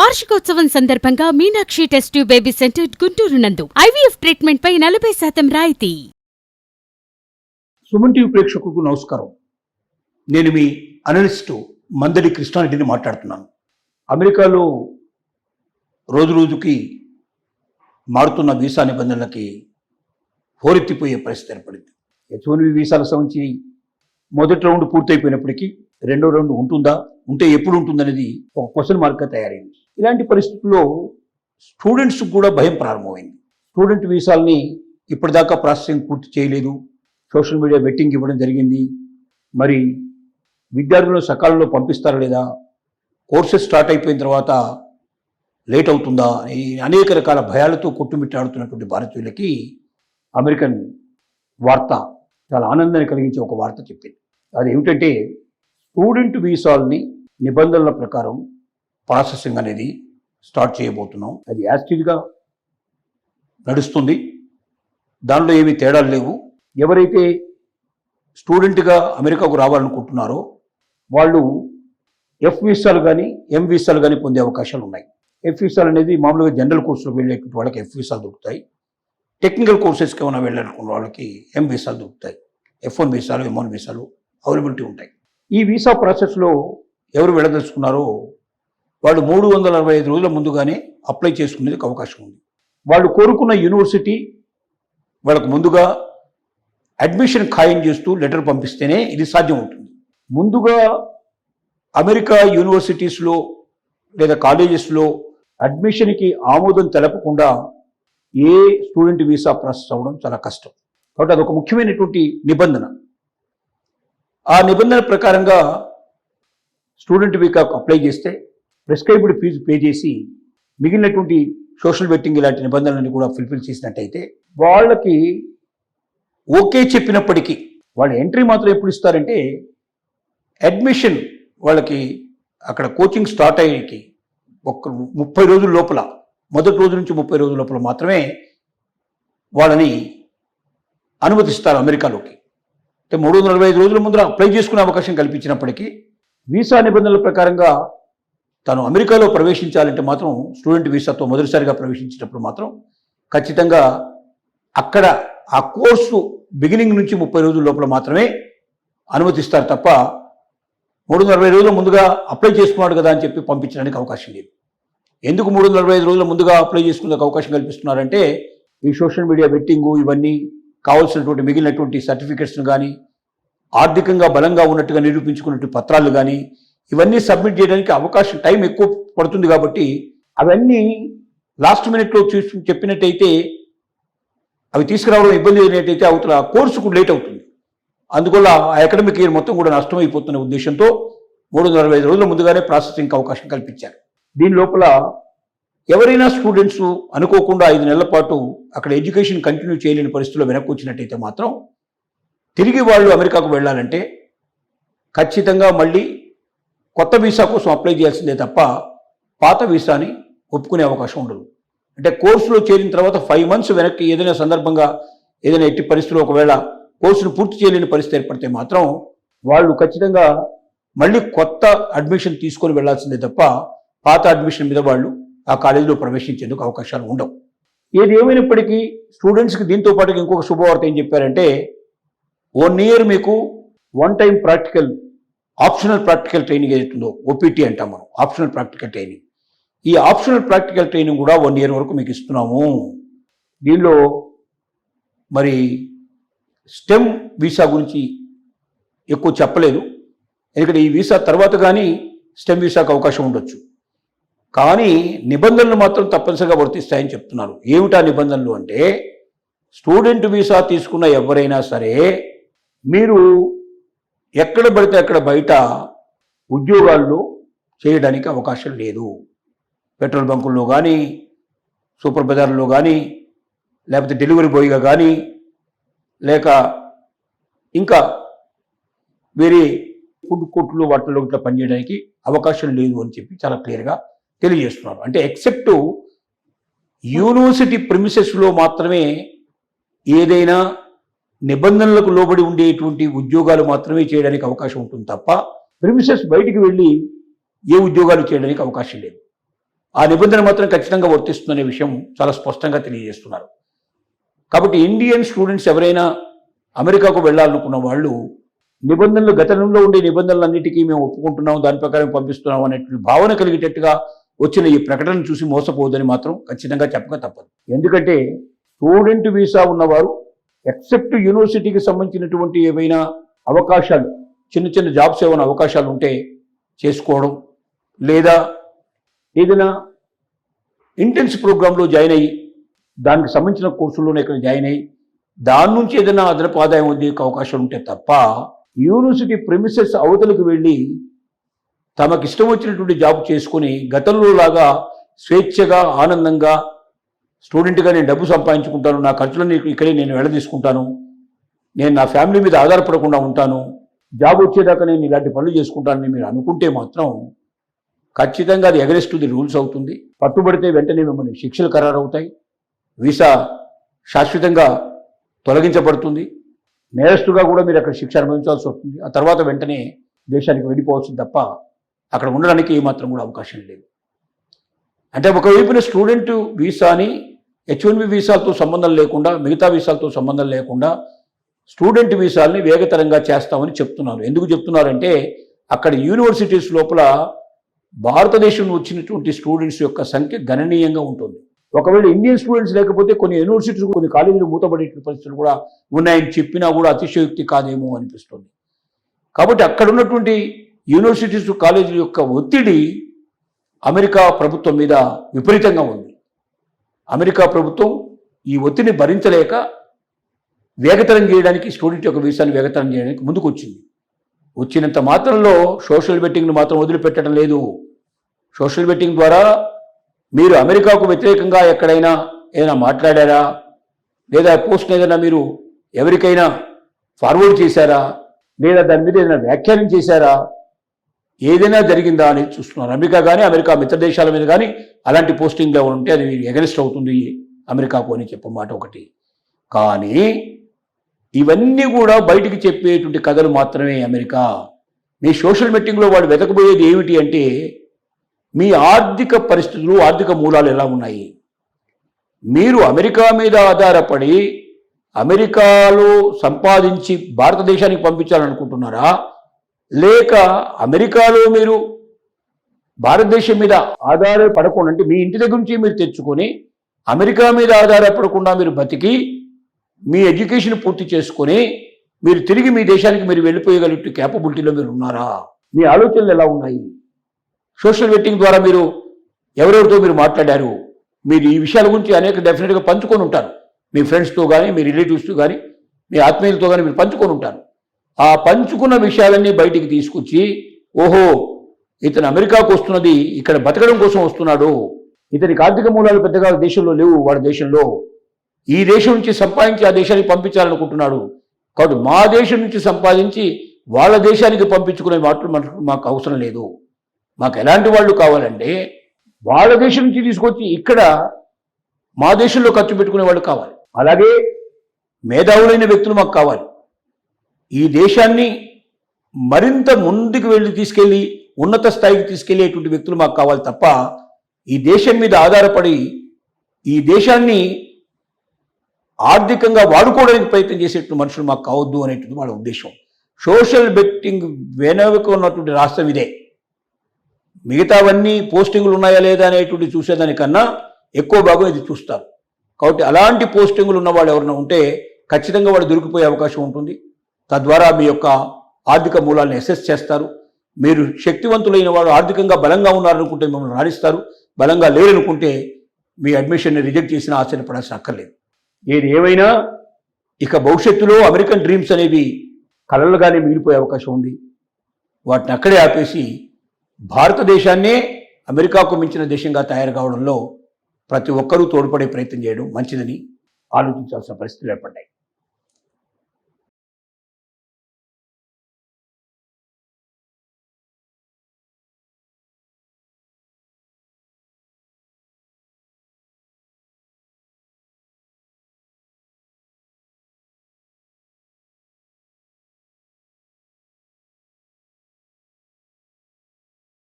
వార్షికోత్సవం సందర్భంగా Meenakshi test tube baby centre Guntur నందు ఐవీఎఫ్ ట్రీట్మెంట్ పై 40% రాయితీ. సుమన్ టీవీ ప్రేక్షకులకు నమస్కారం. నేను మీ అనలిస్టు మందడి కృష్ణారెడ్డిని మాట్లాడుతున్నాను. అమెరికాలో రోజు రోజుకి మారుతున్న వీసా నిబంధనలకి హోరెత్తిపోయే పరిస్థితి ఏర్పడింది. H1B వీసాలకు సంబంధించి మొదటి రౌండ్ పూర్తయిపోయినప్పటికీ రెండో రౌండ్ ఉంటుందా, ఉంటే ఎప్పుడు ఉంటుందనేది ఒక క్వశ్చన్ మార్క్గా తయారైంది. ఇలాంటి పరిస్థితుల్లో స్టూడెంట్స్కి కూడా భయం ప్రారంభమైంది. స్టూడెంట్ వీసాలని ఇప్పటిదాకా ప్రాసెసింగ్ పూర్తి చేయలేదు, సోషల్ మీడియా బెట్టింగ్ ఇవ్వడం జరిగింది, మరి విద్యార్థులను సకాలంలో పంపిస్తారా లేదా, కోర్సెస్ స్టార్ట్ అయిపోయిన తర్వాత లేట్ అవుతుందా, ఈ అనేక రకాల భయాలతో కొట్టుమిట్టాడుతున్నటువంటి భారతీయులకి అమెరికన్ వార్త చాలా ఆనందాన్ని కలిగించే ఒక వార్త చెప్పింది. అది ఏమిటంటే, స్టూడెంట్ వీసాలని నిబంధనల ప్రకారం ప్రాసెసింగ్ అనేది స్టార్ట్ చేయబోతున్నాం. అది యాస్టిడ్గా నడుస్తుంది, దానిలో ఏమీ తేడాలు లేవు. ఎవరైతే స్టూడెంట్గా అమెరికాకు రావాలనుకుంటున్నారో వాళ్ళు F వీసాలు కానీ M వీసాలు కానీ పొందే అవకాశాలు ఉన్నాయి. F వీసాలు అనేది మామూలుగా జనరల్ కోర్సులకు వెళ్ళేటువంటి వాళ్ళకి F వీసాలు దొరుకుతాయి. టెక్నికల్ కోర్సెస్కి ఏమైనా వెళ్ళాలనుకున్న వాళ్ళకి M వీసాలు దొరుకుతాయి. F1 వీసాలు, M1 వీసాలు అవైలబిలిటీ ఉంటాయి. ఈ వీసా ప్రాసెస్లో ఎవరు వెళ్ళదలుచుకున్నారో వాళ్ళు 365 రోజుల ముందుగానే అప్లై చేసుకునేందుకు అవకాశం ఉంది. వాళ్ళు కోరుకున్న యూనివర్సిటీ వాళ్ళకు ముందుగా అడ్మిషన్ ఖాయం చేస్తూ లెటర్ పంపిస్తేనే ఇది సాధ్యం అవుతుంది. ముందుగా అమెరికా యూనివర్సిటీస్లో లేదా కాలేజెస్లో అడ్మిషన్కి ఆమోదం తెలపకుండా ఏ స్టూడెంట్ వీసా ప్రాసెస్ అవ్వడం చాలా కష్టం. కాబట్టి అదొక ముఖ్యమైనటువంటి నిబంధన. ఆ నిబంధన ప్రకారంగా స్టూడెంట్ వీసాకు అప్లై చేస్తే ప్రిస్క్రైబ్డ్ ఫీజు పే చేసి మిగిలినటువంటి సోషల్ బెట్టింగ్ ఇలాంటి నిబంధనలను కూడా ఫుల్ఫిల్ చేసినట్టయితే వాళ్ళకి ఓకే చెప్పినప్పటికీ వాళ్ళ ఎంట్రీ మాత్రం ఎప్పుడు ఇస్తారంటే అడ్మిషన్ వాళ్ళకి అక్కడ కోచింగ్ స్టార్ట్ అయ్యేకి ఒక 30 రోజుల లోపల, మొదటి రోజు నుంచి 30 రోజుల లోపల మాత్రమే వాళ్ళని అనుమతిస్తారు అమెరికాలోకి. అంటే 345 రోజుల ముందర అప్లై చేసుకునే అవకాశం కల్పించినప్పటికీ వీసా నిబంధనల ప్రకారంగా తను అమెరికాలో ప్రవేశించాలంటే మాత్రం స్టూడెంట్ వీసాతో మొదటిసారిగా ప్రవేశించినప్పుడు మాత్రం ఖచ్చితంగా అక్కడ ఆ కోర్సు బిగినింగ్ నుంచి 30 రోజుల లోపల మాత్రమే అనుమతిస్తారు తప్ప 340 రోజుల ముందుగా అప్లై చేసుకున్నాడు కదా అని చెప్పి పంపించడానికి అవకాశం లేదు. ఎందుకు 345 రోజుల ముందుగా అప్లై చేసుకునేందుకు అవకాశం కల్పిస్తున్నారంటే ఈ సోషల్ మీడియా బెట్టింగు ఇవన్నీ కావాల్సినటువంటి మిగిలినటువంటి సర్టిఫికెట్స్ను కానీ ఆర్థికంగా బలంగా ఉన్నట్టుగా నిరూపించుకున్నటువంటి పత్రాలు కానీ ఇవన్నీ సబ్మిట్ చేయడానికి అవకాశం టైం ఎక్కువ పడుతుంది. కాబట్టి అవన్నీ లాస్ట్ మినిట్లో చెప్పినట్టయితే అవి తీసుకురావడం ఇబ్బంది అయినట్టయితే అవతల కోర్సుకు లేట్ అవుతుంది. అందువల్ల ఆ అకాడమిక్ ఇయర్ మొత్తం కూడా నష్టమైపోతున్న ఉద్దేశంతో 345 రోజుల ముందుగానే ప్రాసెసింగ్కి అవకాశం కల్పించారు. దీని లోపల ఎవరైనా స్టూడెంట్స్ అనుకోకుండా 5 నెలల పాటు అక్కడ ఎడ్యుకేషన్ కంటిన్యూ చేయలేని పరిస్థితుల్లో వెనక్కి వచ్చినట్టయితే మాత్రం తిరిగి వాళ్ళు అమెరికాకు వెళ్ళాలంటే ఖచ్చితంగా మళ్ళీ కొత్త వీసా కోసం అప్లై చేయాల్సిందే తప్ప పాత వీసాని ఒప్పుకునే అవకాశం ఉండదు. అంటే కోర్సులో చేరిన తర్వాత 5 months వెనక్కి ఏదైనా సందర్భంగా ఏదైనా ఎట్టి పరిస్థితుల్లో ఒకవేళ కోర్సును పూర్తి చేయలేని పరిస్థితి ఏర్పడితే మాత్రం వాళ్ళు ఖచ్చితంగా మళ్ళీ కొత్త అడ్మిషన్ తీసుకొని వెళ్లాల్సిందే తప్ప పాత అడ్మిషన్ మీద వాళ్ళు ఆ కాలేజీలో ప్రవేశించేందుకు అవకాశాలు ఉండవు. ఏది ఏమైనప్పటికీ స్టూడెంట్స్కి దీంతో పాటు ఇంకొక శుభవార్త ఏం చెప్పారంటే 1 year మీకు one time practical optional practical training ఏదైతుందో OPT అంటాం మనం, ఆప్షనల్ ప్రాక్టికల్ ట్రైనింగ్. ఈ ఆప్షనల్ ప్రాక్టికల్ ట్రైనింగ్ కూడా 1 year వరకు మీకు ఇస్తున్నాము. దీనిలో మరి స్టెమ్ వీసా గురించి ఎక్కువ చెప్పలేదు, ఎందుకంటే ఈ వీసా తర్వాత కానీ స్టెమ్ వీసాకు అవకాశం ఉండొచ్చు. కానీ నిబంధనలు మాత్రం తప్పనిసరిగా వర్తిస్తాయని చెప్తున్నారు. ఏమిటా నిబంధనలు అంటే, స్టూడెంట్ వీసా తీసుకున్న ఎవరైనా సరే మీరు ఎక్కడ పడితే అక్కడ బయట ఉద్యోగాల్లో చేయడానికి అవకాశం లేదు. పెట్రోల్ బంకుల్లో కానీ, సూపర్ బజార్లో కానీ, లేకపోతే డెలివరీ బాయ్గా కానీ, లేక ఇంకా వేరే ఫుడ్ కోర్టులు వాటిల్లో ఇట్లా పనిచేయడానికి అవకాశం లేదు అని చెప్పి చాలా క్లియర్గా తెలియజేస్తున్నారు. అంటే ఎక్సెప్ట్ యూనివర్సిటీ ప్రిమిసెస్లో మాత్రమే ఏదైనా నిబంధనలకు లోబడి ఉండేటువంటి ఉద్యోగాలు మాత్రమే చేయడానికి అవకాశం ఉంటుంది తప్ప ప్రిమిసెస్ బయటికి వెళ్ళి ఏ ఉద్యోగాలు చేయడానికి అవకాశం లేదు. ఆ నిబంధన మాత్రం ఖచ్చితంగా వర్తిస్తుందనే విషయం చాలా స్పష్టంగా తెలియజేస్తున్నారు. కాబట్టి ఇండియన్ స్టూడెంట్స్ ఎవరైనా అమెరికాకు వెళ్ళాలనుకున్న వాళ్ళు నిబంధనలు, గతంలో ఉండే నిబంధనలన్నిటికీ మేము ఒప్పుకుంటున్నాం, దాని ప్రకారం పంపిస్తున్నాం అనేటువంటి భావన కలిగేటట్టుగా వచ్చిన ఈ ప్రకటన చూసి మోసపోవద్దని మాత్రం ఖచ్చితంగా చెప్పక తప్పదు. ఎందుకంటే స్టూడెంట్ వీసా ఉన్నవారు ఎక్సెప్ట్ యూనివర్సిటీకి సంబంధించినటువంటి ఏవైనా అవకాశాలు, చిన్న చిన్న జాబ్స్ ఏమైనా అవకాశాలు ఉంటే చేసుకోవడం, లేదా ఏదైనా ఇంటెన్స్ ప్రోగ్రాంలో జాయిన్ అయ్యి దానికి సంబంధించిన కోర్సుల్లోనే ఇక్కడ జాయిన్ అయ్యి దాని నుంచి ఏదైనా అదనపు ఆదాయం పొందే అవకాశం ఉంటే తప్ప యూనివర్సిటీ ప్రెమిసెస్ అవతలకు వెళ్ళి తమకు ఇష్టం వచ్చినటువంటి జాబ్ చేసుకుని గతంలో లాగా స్వేచ్ఛగా ఆనందంగా స్టూడెంట్గా నేను డబ్బు సంపాదించుకుంటాను, నా ఖర్చులన్నీ ఇక్కడే నేను వెళ్ళదీసుకుంటాను, నేను నా ఫ్యామిలీ మీద ఆధారపడకుండా ఉంటాను, జాబ్ వచ్చేదాకా నేను ఇలాంటి పనులు చేసుకుంటానని మీరు అనుకుంటే మాత్రం ఖచ్చితంగా అది అగెన్స్ట్ ది రూల్స్ అవుతుంది. పట్టుబడితే వెంటనే మిమ్మల్ని శిక్షలు ఖరారవుతాయి, వీసా శాశ్వతంగా తొలగించబడుతుంది, నేరస్తుగా కూడా మీరు అక్కడ శిక్ష అనుభవించాల్సి వస్తుంది. ఆ తర్వాత వెంటనే దేశానికి వెళ్ళిపోవచ్చు తప్ప అక్కడ ఉండడానికి ఏమాత్రం కూడా అవకాశం లేదు. అంటే ఒకవైపున స్టూడెంట్ వీసాని H1B వీసాలతో సంబంధం లేకుండా, మిగతా వీసాలతో సంబంధం లేకుండా స్టూడెంట్ వీసాలని వేగతరంగా చేస్తామని చెప్తున్నారు. ఎందుకు చెప్తున్నారంటే అక్కడ యూనివర్సిటీస్ లోపల భారతదేశం వచ్చినటువంటి స్టూడెంట్స్ యొక్క సంఖ్య గణనీయంగా ఉంటుంది. ఒకవేళ ఇండియన్ స్టూడెంట్స్ లేకపోతే కొన్ని యూనివర్సిటీస్, కొన్ని కాలేజీలు మూతపడే పరిస్థితులు కూడా ఉన్నాయని చెప్పినా కూడా అతిశయోక్తి కాదేమో అనిపిస్తుంది. కాబట్టి అక్కడ ఉన్నటువంటి యూనివర్సిటీస్, కాలేజీల యొక్క ఒత్తిడి అమెరికా ప్రభుత్వం మీద విపరీతంగా ఉంది. అమెరికా ప్రభుత్వం ఈ ఒత్తిడిని భరించలేక వేగతరం చేయడానికి, స్టూడెంట్ యొక్క వీసాని వేగతరం చేయడానికి ముందుకు వచ్చింది. వచ్చినంత మాత్రంలో సోషల్ బెట్టింగ్ను మాత్రం వదిలిపెట్టడం లేదు. సోషల్ బెట్టింగ్ ద్వారా మీరు అమెరికాకు వ్యతిరేకంగా ఎక్కడైనా ఏదైనా మాట్లాడారా, లేదా పోస్ట్ని ఏదైనా మీరు ఎవరికైనా ఫార్వర్డ్ చేశారా, లేదా దాని మీద ఏదైనా వ్యాఖ్యానం చేశారా, ఏదైనా జరిగిందా అనేది చూస్తున్నారు. అమెరికా కానీ అమెరికా మిత్ర దేశాల మీద కానీ అలాంటి పోస్టింగ్లు ఎవరు ఉంటే అది ఎగనిస్ట్ అవుతుంది అమెరికాకు అని చెప్పమాట ఒకటి. కానీ ఇవన్నీ కూడా బయటికి చెప్పేటువంటి కథలు మాత్రమే. అమెరికా మీ సోషల్ మీటింగ్లో వాడు వెతకబోయేది ఏమిటి అంటే మీ ఆర్థిక పరిస్థితులు, ఆర్థిక మూలాలు ఎలా ఉన్నాయి, మీరు అమెరికా మీద ఆధారపడి అమెరికాలో సంపాదించి భారతదేశానికి పంపించాలనుకుంటున్నారా, లేక అమెరికాలో మీరు భారతదేశం మీద ఆధారపడకుండా, అంటే మీ ఇంటి దగ్గర నుంచి మీరు తెచ్చుకొని అమెరికా మీద ఆధారపడకుండా మీరు బతికి మీ ఎడ్యుకేషన్ పూర్తి చేసుకొని మీరు తిరిగి మీ దేశానికి మీరు వెళ్ళిపోయగలిగే క్యాపబిలిటీలో మీరు ఉన్నారా, మీ ఆలోచనలు ఎలా ఉన్నాయి, సోషల్ బెట్టింగ్ ద్వారా మీరు ఎవరెవరితో మీరు మాట్లాడారు, మీరు ఈ విషయాల గురించి అనేక డెఫినెట్గా పంచుకొని ఉంటారు. మీ ఫ్రెండ్స్తో కానీ, మీ రిలేటివ్స్తో కానీ, మీ ఆత్మీయులతో కానీ మీరు పంచుకొని ఉంటారు. ఆ పంచుకున్న విషయాలన్నీ బయటికి తీసుకొచ్చి, ఓహో ఇతను అమెరికాకు వస్తున్నది ఇక్కడ బతకడం కోసం వస్తున్నాడు, ఇతనికి ఆర్థిక మూలాలు పెద్దగా దేశంలో లేవు, వాడి దేశంలో ఈ దేశం నుంచి సంపాదించి ఆ దేశానికి పంపించాలనుకుంటున్నాడు, కాబట్టి మా దేశం నుంచి సంపాదించి వాళ్ళ దేశానికి పంపించుకునే మాటలు మాకు అవసరం లేదు, మాకు ఎలాంటి వాళ్ళు కావాలంటే వాళ్ళ దేశం నుంచి తీసుకొచ్చి ఇక్కడ మా దేశంలో ఖర్చు పెట్టుకునే వాళ్ళు కావాలి, అలాగే మేధావులైన వ్యక్తులు మాకు కావాలి, ఈ దేశాన్ని మరింత ముందుకు తీసుకెళ్ళి ఉన్నత స్థాయికి తీసుకెళ్లేటువంటి వ్యక్తులు మాకు కావాలి తప్ప ఈ దేశం మీద ఆధారపడి ఈ దేశాన్ని ఆర్థికంగా వాడుకోవడానికి ప్రయత్నం చేసేటువంటి మనుషులు మాకు కావద్దు అనేటువంటి వాళ్ళ ఉద్దేశం. సోషల్ బెట్టింగ్ వెనుక ఉన్నటువంటి రాష్ట్రం ఇదే. మిగతావన్నీ పోస్టింగులు ఉన్నాయా లేదా అనేటువంటి చూసేదానికన్నా ఎక్కువ భాగం ఇది చూస్తారు. కాబట్టి అలాంటి పోస్టింగులు ఉన్న వాళ్ళు ఎవరైనా ఉంటే ఖచ్చితంగా వాళ్ళు దొరికిపోయే అవకాశం ఉంటుంది. తద్వారా మీ యొక్క ఆర్థిక మూలాలను అసెస్ చేస్తారు. మీరు శక్తివంతులైన వాడు, ఆర్థికంగా బలంగా ఉన్నారనుకుంటే మిమ్మల్ని రాణిస్తారు, బలంగా లేరనుకుంటే మీ అడ్మిషన్ని రిజెక్ట్ చేసిన ఆశ్చర్యపడాల్సిన అక్కర్లేదు. ఏది ఏమైనా ఇక భవిష్యత్తులో అమెరికన్ డ్రీమ్స్ అనేవి కలలుగానే మిగిలిపోయే అవకాశం ఉంది. వాటిని అక్కడే ఆపేసి భారతదేశాన్నే అమెరికాకు మించిన దేశంగా తయారు కావడంలో ప్రతి ఒక్కరూ తోడ్పడే ప్రయత్నం చేయడం మంచిదని ఆలోచించాల్సిన పరిస్థితులు ఏర్పడ్డాయి.